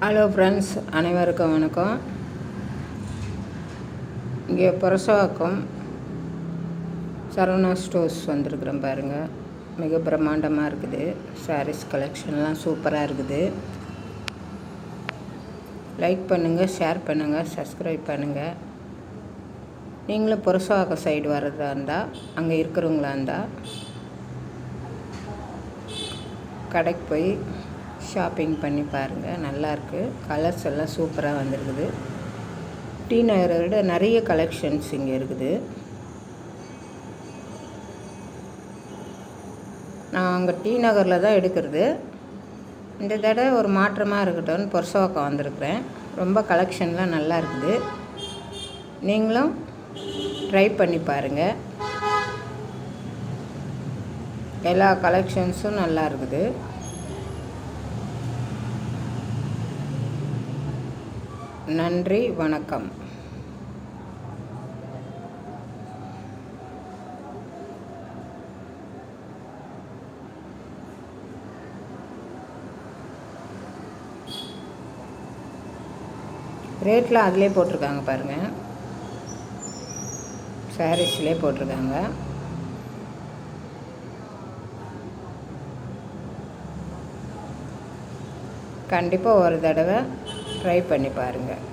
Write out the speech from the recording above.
Hello friends, அனைவருக்கும் வணக்கம். இங்கே புரசவாக்கம் சரவணா ஸ்டோர்ஸ் வந்திருக்குறேன் பாருங்கள். மிக பிரம்மாண்டமாக இருக்குது. சாரீஸ் கலெக்ஷன்லாம் சூப்பராக இருக்குது. லைக் பண்ணுங்கள், ஷேர் பண்ணுங்கள், சப்ஸ்கிரைப் பண்ணுங்கள். நீங்களும் புரசவாக்கம் சைடு வர்றதா இருந்தால், அங்கே இருக்கிறவங்களா இருந்தால் கடைக்கு போய் ஷாப்பிங் பண்ணி பாருங்கள். நல்லாயிருக்கு. கலர்ஸ் எல்லாம் சூப்பராக வந்திருக்குது. டி நகரை விட நிறைய கலெக்ஷன்ஸ் இங்கே இருக்குது. நான் அங்கே டி நகரில் தான் எடுக்கிறது. இந்த தடவை ஒரு மாற்றமாக இருக்கட்டும்னு புரசவாக்கம் வந்திருக்கிறேன். ரொம்ப கலெக்ஷன்லாம் நல்லா இருக்குது. நீங்களும் ட்ரை பண்ணி பாருங்கள். எல்லா கலெக்ஷன்ஸும் நல்லா இருக்குது. நன்றி, வணக்கம். ரேட்லாம் அதிலே போட்டிருக்காங்க பாருங்கள். சாரீஸ்லேயே போட்டிருக்காங்க. கண்டிப்பாக ஒரு தடவை ட்ரை பண்ணி பாருங்கள்.